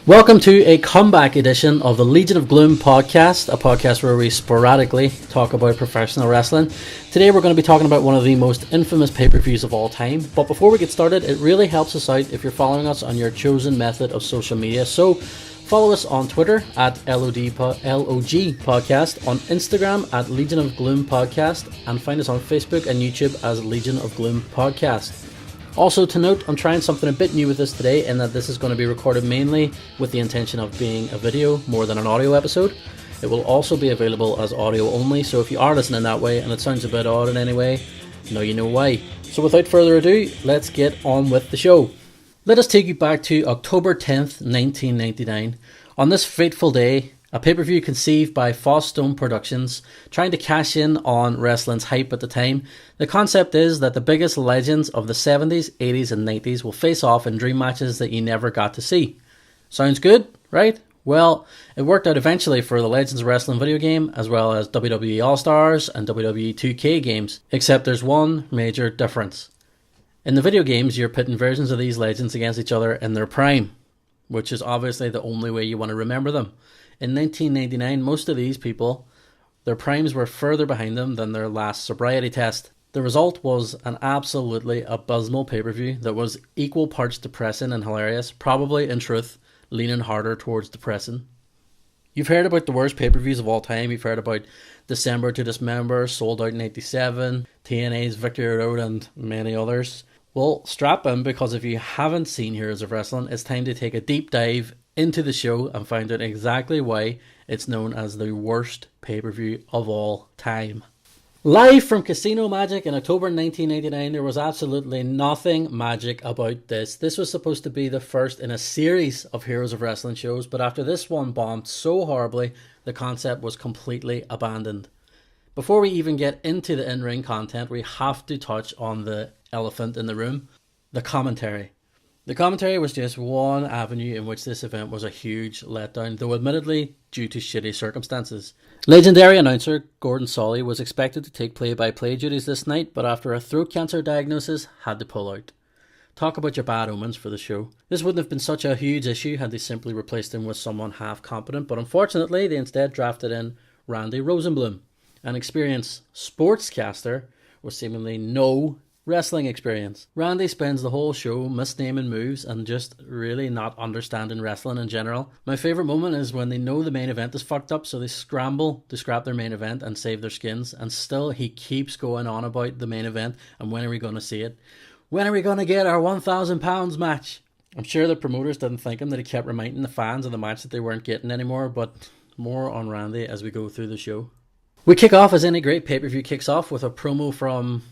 Welcome to a comeback edition of the Legion of Gloom podcast, a podcast where we sporadically talk about professional wrestling. Today we're going to be talking about one of the most infamous pay-per-views of all time. But before we get started, it really helps us out if you're following us on your chosen method of social media. So follow us on Twitter at LOG Podcast, on Instagram at Legion of Gloom Podcast, and find us on Facebook and YouTube as Legion of Gloom Podcast. Also to note, I'm trying something a bit new with this today in that this is going to be recorded mainly with the intention of being a video more than an audio episode. It will also be available as audio only, so if you are listening that way and it sounds a bit odd in any way, now you know why. So without further ado, let's get on with the show. Let us take you back to October 10th, 1999. On this fateful day, a pay-per-view conceived by Fosstone Productions, trying to cash in on wrestling's hype at the time. The concept is that the biggest legends of the 70s, 80s and 90s will face off in dream matches that you never got to see. Sounds good, right? Well, it worked out eventually for the Legends Wrestling video game, as well as WWE All-Stars and WWE 2K games, except there's one major difference. In the video games, you're pitting versions of these legends against each other in their prime, which is obviously the only way you want to remember them. In 1999, most of these people, their primes were further behind them than their last sobriety test. The result was an absolutely abysmal pay-per-view that was equal parts depressing and hilarious, probably, in truth, leaning harder towards depressing. You've heard about the worst pay-per-views of all time. You've heard about December to Dismember, Sold Out in 87, TNA's Victory Road, and many others. Well, strap in, because if you haven't seen Heroes of Wrestling, it's time to take a deep dive into the show and find out exactly why it's known as the worst pay-per-view of all time. Live from Casino Magic in October 1999, there was absolutely nothing magic about this. This was supposed to be the first in a series of Heroes of Wrestling shows, but after this one bombed so horribly, the concept was completely abandoned. Before we even get into the in-ring content, we have to touch on the elephant in the room, the commentary. The commentary was just one avenue in which this event was a huge letdown, though admittedly due to shitty circumstances. Legendary announcer Gordon Solly was expected to take play-by-play duties this night, but after a throat cancer diagnosis, had to pull out. Talk about your bad omens for the show. This wouldn't have been such a huge issue had they simply replaced him with someone half competent, but unfortunately they instead drafted in Randy Rosenblum, an experienced sportscaster with seemingly no wrestling experience. Randy spends the whole show misnaming moves and just really not understanding wrestling in general. My favourite moment is when they know the main event is fucked up, so they scramble to scrap their main event and save their skins, and still he keeps going on about the main event and when are we going to see it? When are we going to get our £1,000 match? I'm sure the promoters didn't think him that he kept reminding the fans of the match that they weren't getting anymore, but more on Randy as we go through the show. We kick off as any great pay-per-view kicks off with a promo from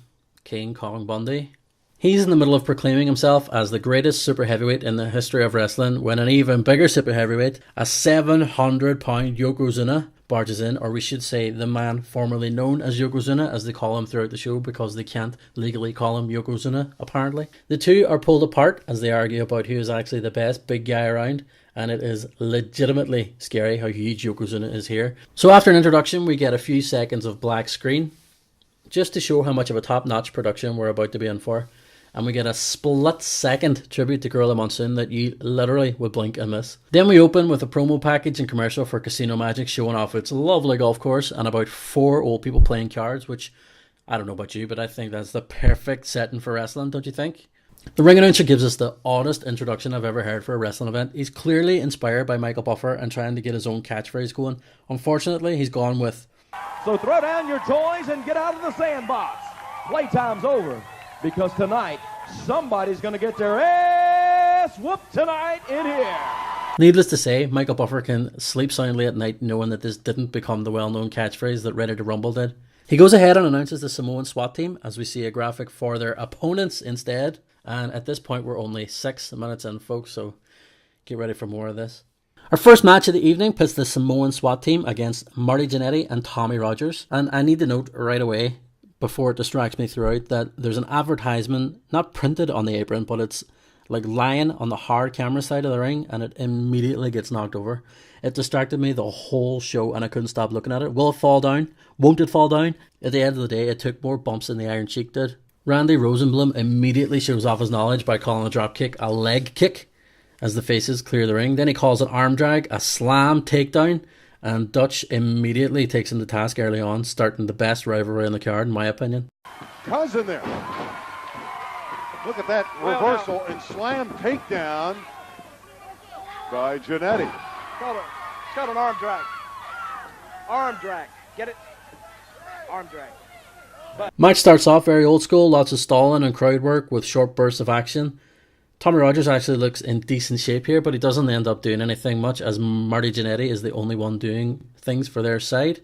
King Kong Bundy. He's in the middle of proclaiming himself as the greatest super heavyweight in the history of wrestling when an even bigger super heavyweight, a 700-pound Yokozuna, barges in, or we should say the man formerly known as Yokozuna, as they call him throughout the show because they can't legally call him Yokozuna, apparently. The two are pulled apart as they argue about who is actually the best big guy around, and it is legitimately scary how huge Yokozuna is here. So after an introduction, we get a few seconds of black screen, just to show how much of a top-notch production we're about to be in for. And we get a split-second tribute to Gorilla Monsoon that you literally would blink and miss. Then we open with a promo package and commercial for Casino Magic showing off its lovely golf course and about 4 old people playing cards, which, I don't know about you, but I think that's the perfect setting for wrestling, don't you think? The ring announcer gives us the oddest introduction I've ever heard for a wrestling event. He's clearly inspired by Michael Buffer and trying to get his own catchphrase going. Unfortunately, he's gone with, "So throw down your toys and get out of the sandbox. Playtime's over, because tonight somebody's going to get their ass whooped tonight in here." Needless to say, Michael Buffer can sleep soundly at night knowing that this didn't become the well-known catchphrase that Ready to Rumble did. He goes ahead and announces the Samoan SWAT team as we see a graphic for their opponents instead. And at this point, we're only 6 minutes in, folks, so get ready for more of this. Our first match of the evening pits the Samoan SWAT team against Marty Jannetty and Tommy Rogers. And I need to note right away, before it distracts me throughout, that there's an advertisement, not printed on the apron, but it's like lying on the hard camera side of the ring, and it immediately gets knocked over. It distracted me the whole show, and I couldn't stop looking at it. Will it fall down? Won't it fall down? At the end of the day, it took more bumps than the Iron Sheik did. Randy Rosenblum immediately shows off his knowledge by calling a drop kick a leg kick, as the faces clear the ring. Then he calls an arm drag, a slam takedown, and Dutch immediately takes him to task early on, starting the best rivalry on the card, in my opinion. Cousin there. Look at that reversal and slam takedown by Jannetty. It's called an arm drag. Arm drag. Get it? Arm drag. Match starts off very old school, lots of stalling and crowd work with short bursts of action. Tommy Rogers actually looks in decent shape here, but he doesn't end up doing anything much, as Marty Jannetty is the only one doing things for their side.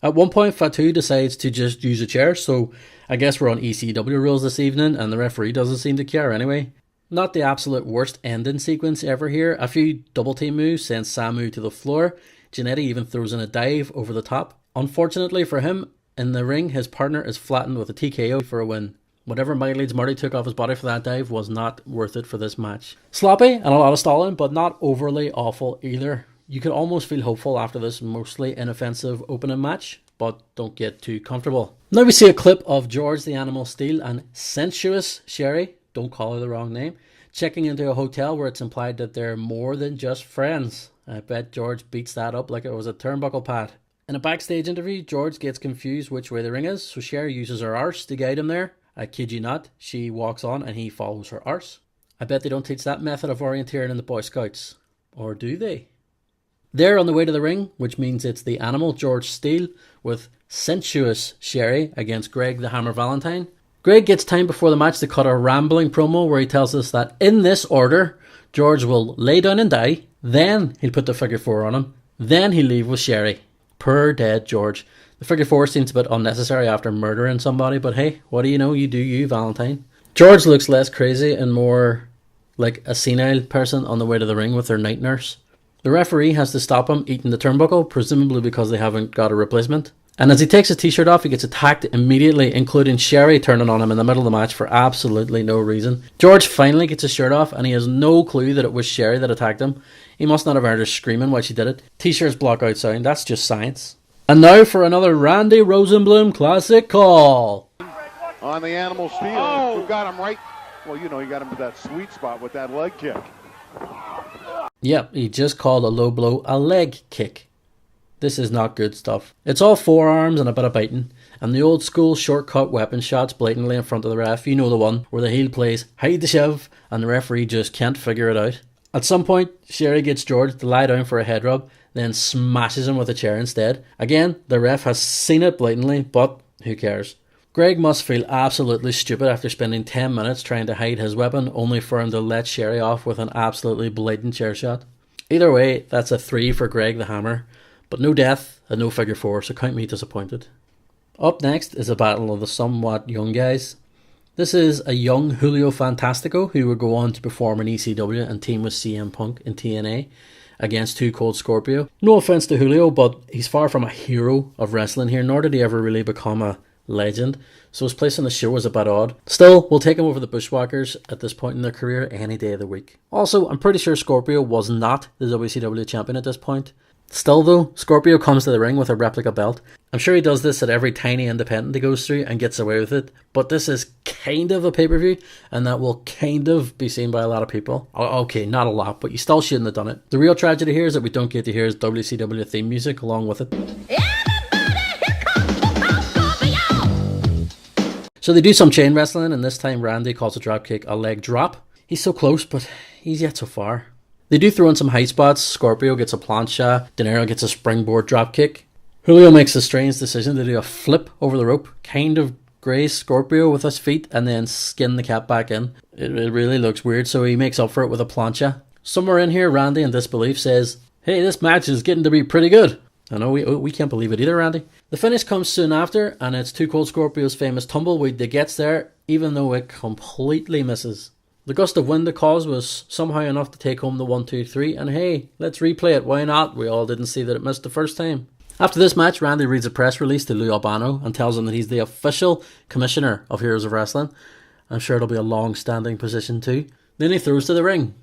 At one point, Fatu decides to just use a chair, so I guess we're on ECW rules this evening, and the referee doesn't seem to care anyway. Not the absolute worst ending sequence ever here. A few double team moves send Samu to the floor. Jannetty even throws in a dive over the top. Unfortunately for him, in the ring, his partner is flattened with a TKO for a win. Whatever mileage Marty took off his body for that dive was not worth it for this match. Sloppy and a lot of stalling, but not overly awful either. You could almost feel hopeful after this mostly inoffensive opening match, but don't get too comfortable. Now we see a clip of George the Animal Steel and sensuous Sherry, don't call her the wrong name, checking into a hotel where it's implied that they're more than just friends. I bet George beats that up like it was a turnbuckle pad. In a backstage interview, George gets confused which way the ring is, so Sherry uses her arse to guide him there. I kid you not, she walks on and he follows her arse. I bet they don't teach that method of orienteering in the Boy Scouts. Or do they? They're on the way to the ring, which means it's the Animal George Steele with sensuous Sherry against Greg the Hammer Valentine. Greg gets time before the match to cut a rambling promo where he tells us that in this order, George will lay down and die, then he'll put the figure 4 on him, then he'll leave with Sherry. Poor dead George. The figure 4 seems a bit unnecessary after murdering somebody, but hey, what do you know? You do you, Valentine. George looks less crazy and more like a senile person on the way to the ring with their night nurse. The referee has to stop him eating the turnbuckle, presumably because they haven't got a replacement. And as he takes his t-shirt off, he gets attacked immediately, including Sherry turning on him in the middle of the match for absolutely no reason. George finally gets his shirt off, and he has no clue that it was Sherry that attacked him. He must not have heard her screaming while she did it. T-shirts block out sound, that's just science. And now for another Randy Rosenblum classic call. On the Animal Steel, who got him right, well, you know, he got him to that sweet spot with that leg kick. Yep, he just called a low blow a leg kick. This is not good stuff. It's all forearms and a bit of biting, and the old school shortcut weapon shots blatantly in front of the ref. You know the one where the heel plays hide the shove and the referee just can't figure it out. At some point, Sherry gets George to lie down for a head rub, then smashes him with a chair instead. Again, the ref has seen it blatantly, but who cares? Greg must feel absolutely stupid after spending 10 minutes trying to hide his weapon, only for him to let Sherry off with an absolutely blatant chair shot. Either way, that's a 3 for Greg the Hammer. But no death and no figure 4, so count me disappointed. Up next is a battle of the somewhat young guys. This is a young Julio Fantastico who would go on to perform in ECW and team with CM Punk in TNA against Too Cold Scorpio. No offense to Julio, but he's far from a hero of wrestling here, nor did he ever really become a legend, so his place on the show was a bit odd. Still, we'll take him over the Bushwhackers at this point in their career any day of the week. Also, I'm pretty sure Scorpio was not the WCW champion at this point. Still though, Scorpio comes to the ring with a replica belt. I'm sure he does this at every tiny independent he goes through and gets away with it, but this is kind of a pay-per-view, and that will kind of be seen by a lot of people. Okay, not a lot, but you still shouldn't have done it. The real tragedy here is that we don't get to hear his WCW theme music along with it. So they do some chain wrestling, and this time Randy calls a dropkick a leg drop. He's so close, but he's yet so far. They do throw in some high spots. Scorpio gets a plancha. De Niro gets a springboard dropkick. Julio makes a strange decision to do a flip over the rope, kind of graze Scorpio with his feet, and then skin the cap back in. It really looks weird, so he makes up for it with a plancha. Somewhere in here, Randy, in disbelief, says, "Hey, this match is getting to be pretty good." I know we can't believe it either, Randy. The finish comes soon after, and it's Too Cold Scorpio's famous tumbleweed that gets there, even though it completely misses. The gust of wind it caused was somehow enough to take home the 1, 2, 3, and hey, let's replay it, why not? We all didn't see that it missed the first time. After this match, Randy reads a press release to Lou Albano and tells him that he's the official commissioner of Heroes of Wrestling. I'm sure it'll be a long-standing position too. Then he throws to the ring,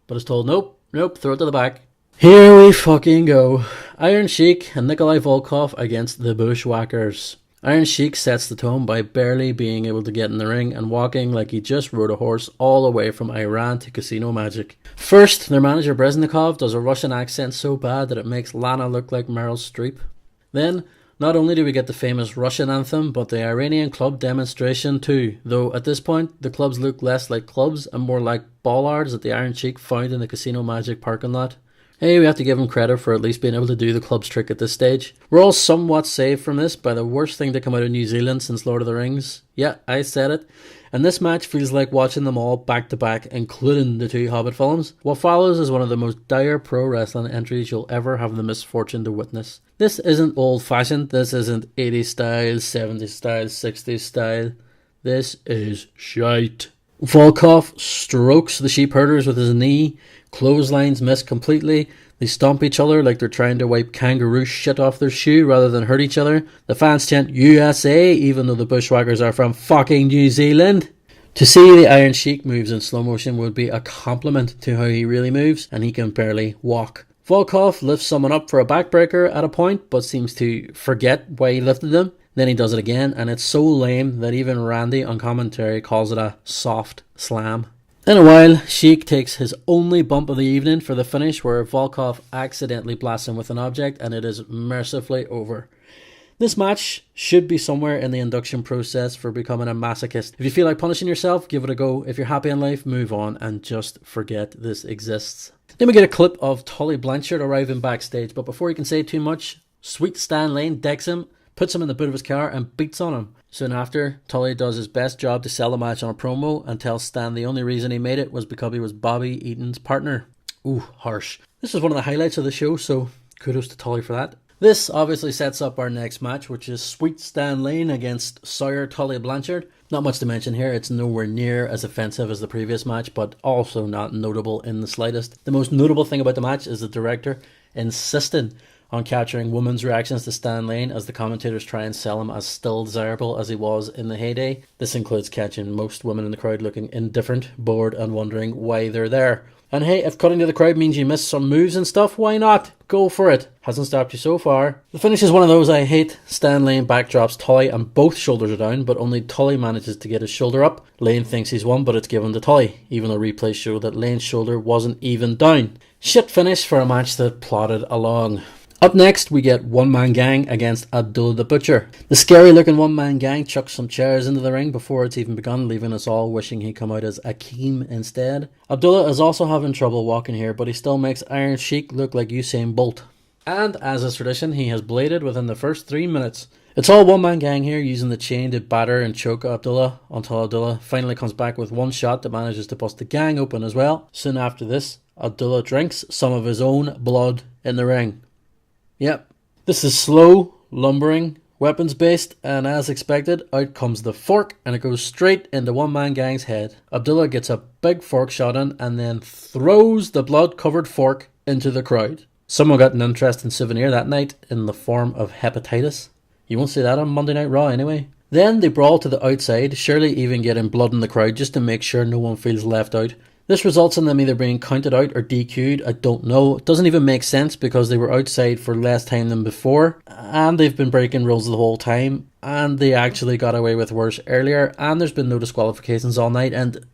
but is told, nope, throw it to the back. Here we fucking go. Iron Sheik and Nikolai Volkov against the Bushwhackers. Iron Sheik sets the tone by barely being able to get in the ring and walking like he just rode a horse all the way from Iran to Casino Magic. First, their manager Breznikov does a Russian accent so bad that it makes Lana look like Meryl Streep. Then, not only do we get the famous Russian anthem, but the Iranian club demonstration too, though at this point the clubs look less like clubs and more like bollards that the Iron Sheik found in the Casino Magic parking lot. Hey, we have to give him credit for at least being able to do the club's trick at this stage. We're all somewhat saved from this by the worst thing to come out of New Zealand since Lord of the Rings. Yeah, I said it. And this match feels like watching them all back to back, including the 2 Hobbit films. What follows is one of the most dire pro wrestling entries you'll ever have the misfortune to witness. This isn't old fashioned, this isn't 80s style, 70s style, 60s style. This is shite. Volkov strokes the sheep herders with his knee, clotheslines miss completely, they stomp each other like they're trying to wipe kangaroo shit off their shoe rather than hurt each other. The fans chant USA even though the bushwhackers are from fucking New Zealand. To see the Iron Sheik moves in slow motion would be a compliment to how he really moves, and he can barely walk. Volkov lifts someone up for a backbreaker at a point but seems to forget why he lifted them. Then he does it again, and it's so lame that even Randy on commentary calls it a soft slam. In a while, Sheik takes his only bump of the evening for the finish where Volkov accidentally blasts him with an object, and it is mercifully over. This match should be somewhere in the induction process for becoming a masochist. If you feel like punishing yourself, give it a go. If you're happy in life, move on and just forget this exists. Then we get a clip of Tully Blanchard arriving backstage, but before he can say too much, sweet Stan Lane decks him, puts him in the boot of his car and beats on him. Soon after, Tully does his best job to sell the match on a promo and tells Stan the only reason he made it was because he was Bobby Eaton's partner. Ooh, harsh. This was one of the highlights of the show, so kudos to Tully for that. This obviously sets up our next match, which is Sweet Stan Lane against Sawyer Tully Blanchard. Not much to mention here, it's nowhere near as offensive as the previous match, but also not notable in the slightest. The most notable thing about the match is the director insisting on capturing women's reactions to Stan Lane as the commentators try and sell him as still desirable as he was in the heyday. This includes catching most women in the crowd looking indifferent, bored and wondering why they're there. And hey, if cutting to the crowd means you miss some moves and stuff, why not? Go for it. Hasn't stopped you so far. The finish is one of those I hate. Stan Lane backdrops Tully and both shoulders are down, but only Tully manages to get his shoulder up. Lane thinks he's won, but it's given to Tully, even though replays show that Lane's shoulder wasn't even down. Shit finish for a match that plodded along. Up next, we get One Man Gang against Abdullah the Butcher. The scary looking One Man Gang chucks some chairs into the ring before it's even begun, leaving us all wishing he'd come out as Akeem instead. Abdullah is also having trouble walking here, but he still makes Iron Sheik look like Usain Bolt. And as is tradition, he has bladed within the first 3 minutes. It's all One Man Gang here, using the chain to batter and choke Abdullah until Abdullah finally comes back with one shot that manages to bust the gang open as well. Soon after this, Abdullah drinks some of his own blood in the ring. Yep. This is slow, lumbering, weapons based, and as expected, out comes the fork and it goes straight into One Man Gang's head. Abdullah gets a big fork shot in and then throws the blood covered fork into the crowd. Someone got an interesting souvenir that night in the form of hepatitis. You won't see that on Monday Night Raw anyway. Then they brawl to the outside, surely even getting blood in the crowd just to make sure no one feels left out. This results in them either being counted out or DQ'd, I don't know. It doesn't even make sense because they were outside for less time than before, and they've been breaking rules the whole time, and they actually got away with worse earlier, and there's been no disqualifications all night, and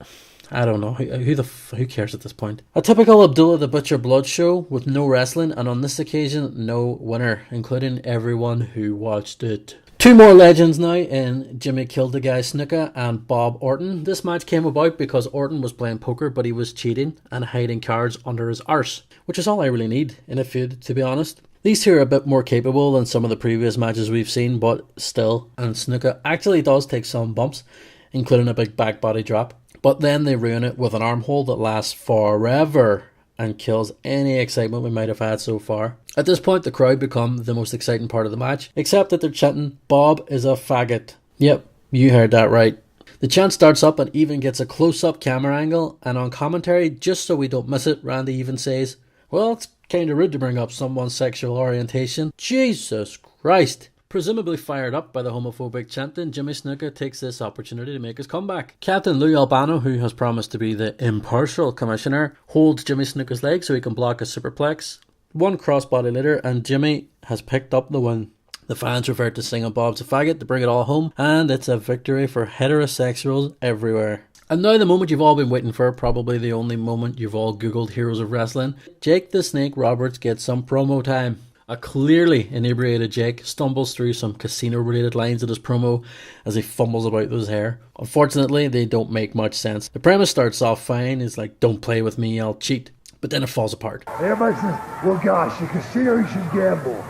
I don't know, who cares at this point? A typical Abdullah the Butcher blood show with no wrestling, and on this occasion, no winner, including everyone who watched it. Two more legends now in Jimmy Killed the Guy Snuka and Bob Orton. This match came about because Orton was playing poker, but he was cheating and hiding cards under his arse, which is all I really need in a feud, to be honest. These two are a bit more capable than some of the previous matches we've seen, but still, and Snuka actually does take some bumps, including a big back body drop. But then they ruin it with an armhole that lasts forever and kills any excitement we might have had so far. At this point, the crowd become the most exciting part of the match, except that they're chanting, "Bob is a faggot." Yep, you heard that right. The chant starts up and even gets a close-up camera angle, and on commentary, just so we don't miss it, Randy even says, "Well, it's kinda rude to bring up someone's sexual orientation." Jesus Christ! Presumably fired up by the homophobic chanting, Jimmy Snuka takes this opportunity to make his comeback. Captain Lou Albano, who has promised to be the impartial commissioner, holds Jimmy Snuka's leg so he can block a superplex. One crossbody later and Jimmy has picked up the win. The fans revert to singing Bob's a faggot to bring it all home, and it's a victory for heterosexuals everywhere. And now the moment you've all been waiting for, probably the only moment you've all googled Heroes of Wrestling. Jake the Snake Roberts gets some promo time. A clearly inebriated Jake stumbles through some casino-related lines in his promo as he fumbles about with his hair. Unfortunately, they don't make much sense. The premise starts off fine. It's like, don't play with me, I'll cheat. But then it falls apart. Everybody says, well, gosh, a casino, you should gamble.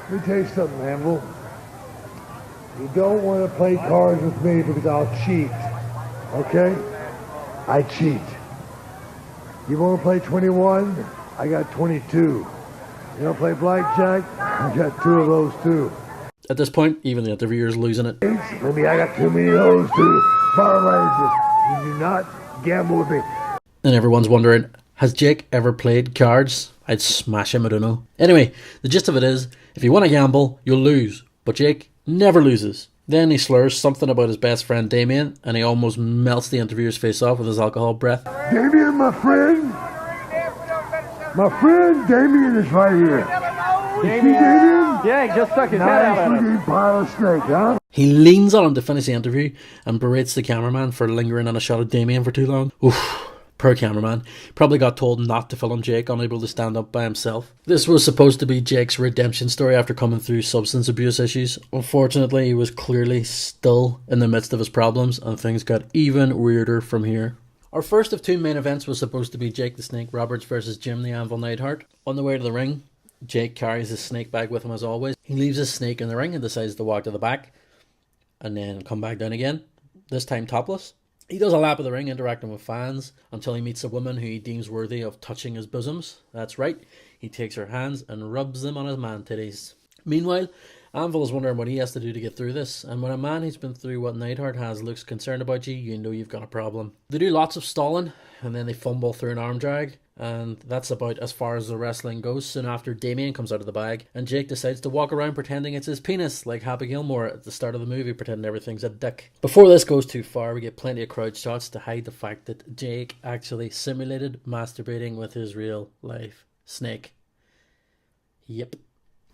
Let me tell you something, Anvil. You don't want to play cards with me because I'll cheat. Okay? I cheat. You want to play 21? I got 22. You want to play blackjack? I got 2 of those too. At this point, even the interviewer's losing it. Maybe I got too many of those too. Bottom line is this, you do not gamble with me. And everyone's wondering, has Jake ever played cards? I'd smash him, I don't know. Anyway, the gist of it is, if you want to gamble, you'll lose. But Jake never loses. Then he slurs something about his best friend Damien, and he almost melts the interviewer's face off with his alcohol breath. Damien, my friend? My friend Damien is right here. You see Damien? Yeah, he just stuck his head out at him. Nice pile of snake, huh? He leans on him to finish the interview and berates the cameraman for lingering on a shot of Damien for too long. Oof. Poor cameraman. Probably got told not to film Jake, unable to stand up by himself. This was supposed to be Jake's redemption story after coming through substance abuse issues. Unfortunately, he was clearly still in the midst of his problems, and things got even weirder from here. Our first of 2 main events was supposed to be Jake the Snake Roberts versus Jim the Anvil Neidhart. On the way to the ring, Jake carries his snake bag with him as always. He leaves his snake in the ring and decides to walk to the back and then come back down again, this time topless. He does a lap of the ring interacting with fans until he meets a woman who he deems worthy of touching his bosoms. That's right, he takes her hands and rubs them on his man titties. Meanwhile, Anvil is wondering what he has to do to get through this, and when a man who's been through what Neidhart has looks concerned about you, you know you've got a problem. They do lots of stalling, and then they fumble through an arm drag, and that's about as far as the wrestling goes. Soon after, Damien comes out of the bag, and Jake decides to walk around pretending it's his penis, like Happy Gilmore at the start of the movie, pretending everything's a dick. Before this goes too far, we get plenty of crowd shots to hide the fact that Jake actually simulated masturbating with his real life snake. Yep.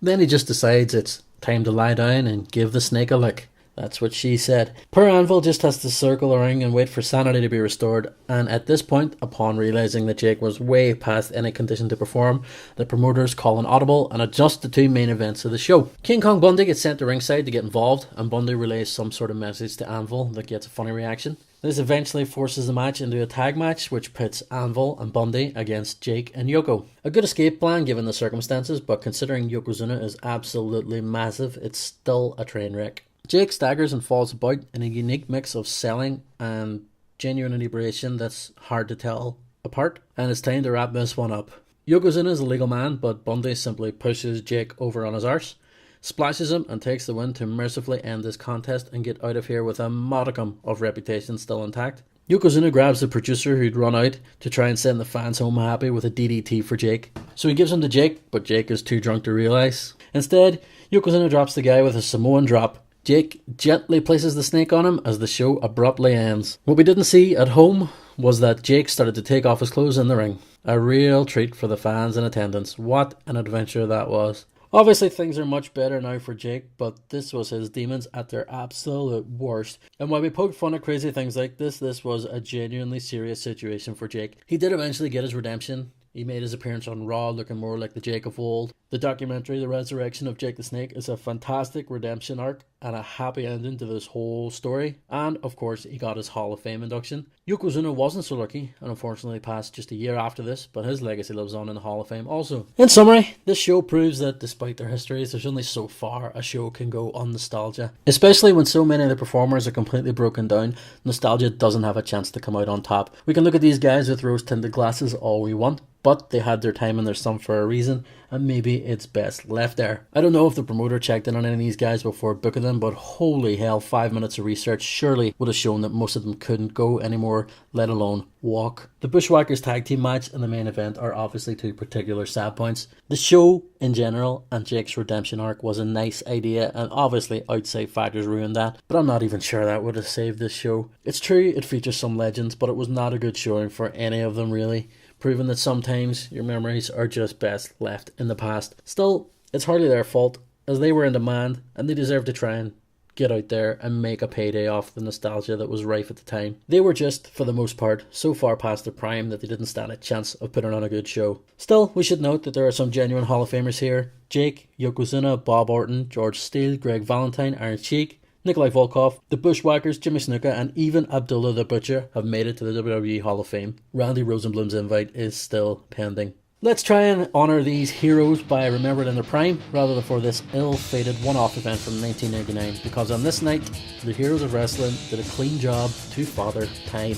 Then he just decides it's time to lie down and give the snake a lick. That's what she said. Poor Anvil just has to circle the ring and wait for sanity to be restored, and at this point, upon realising that Jake was way past any condition to perform, the promoters call an audible and adjust the 2 main events of the show. King Kong Bundy gets sent to ringside to get involved, and Bundy relays some sort of message to Anvil that gets a funny reaction. This eventually forces the match into a tag match, which pits Anvil and Bundy against Jake and Yoko. A good escape plan given the circumstances, but considering Yokozuna is absolutely massive, it's still a train wreck. Jake staggers and falls about in a unique mix of selling and genuine inebriation that's hard to tell apart, and it's time to wrap this one up. Yokozuna is a legal man, but Bundy simply pushes Jake over on his arse, splashes him and takes the win to mercifully end this contest and get out of here with a modicum of reputation still intact. Yokozuna grabs the producer who'd run out to try and send the fans home happy with a DDT for Jake. So he gives him to Jake, but Jake is too drunk to realise. Instead, Yokozuna drops the guy with a Samoan drop. Jake gently places the snake on him as the show abruptly ends. What we didn't see at home was that Jake started to take off his clothes in the ring. A real treat for the fans in attendance. What an adventure that was. Obviously things are much better now for Jake, but this was his demons at their absolute worst. And while we poked fun at crazy things like this was a genuinely serious situation for Jake. He did eventually get his redemption. He made his appearance on Raw looking more like the Jake of old. The documentary, The Resurrection of Jake the Snake, is a fantastic redemption arc and a happy ending to this whole story. And, of course, he got his Hall of Fame induction. Yokozuna wasn't so lucky and unfortunately passed just a year after this, but his legacy lives on in the Hall of Fame also. In summary, this show proves that despite their histories, there's only so far a show can go on nostalgia. Especially when so many of the performers are completely broken down, nostalgia doesn't have a chance to come out on top. We can look at these guys with rose-tinted glasses all we want, but they had their time and their sum for a reason, and maybe it's best left there. I don't know if the promoter checked in on any of these guys before booking them, but holy hell, 5 minutes of research surely would have shown that most of them couldn't go anymore, let alone walk. The Bushwhackers tag team match and the main event are obviously 2 particular sad points. The show in general and Jake's redemption arc was a nice idea, and obviously outside factors ruined that, but I'm not even sure that would have saved this show. It's true it features some legends, but it was not a good showing for any of them really, proving that sometimes your memories are just best left in the past. Still, it's hardly their fault, as they were in demand and they deserved to try and get out there and make a payday off the nostalgia that was rife at the time. They were just, for the most part, so far past their prime that they didn't stand a chance of putting on a good show. Still, we should note that there are some genuine Hall of Famers here. Jake, Yokozuna, Bob Orton, George Steele, Greg Valentine, Iron Sheik, Nikolai Volkov, the Bushwhackers, Jimmy Snuka, and even Abdullah the Butcher have made it to the WWE Hall of Fame. Randy Rosenblum's invite is still pending. Let's try and honour these heroes by remembering in their prime, rather than for this ill-fated one-off event from 1999, because on this night, the heroes of wrestling did a clean job to father time.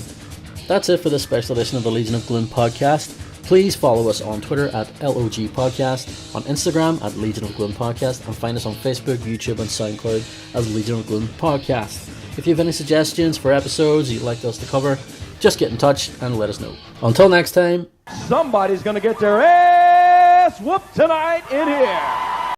That's it for this special edition of the Legion of Gloom podcast. Please follow us on Twitter at LOG Podcast, on Instagram at Legion of Gloom Podcast, and find us on Facebook, YouTube, and Soundcloud as Legion of Gloom Podcast. If you have any suggestions for episodes you'd like us to cover, just get in touch and let us know. Until next time, Somebody's going to get their ass whooped tonight in here.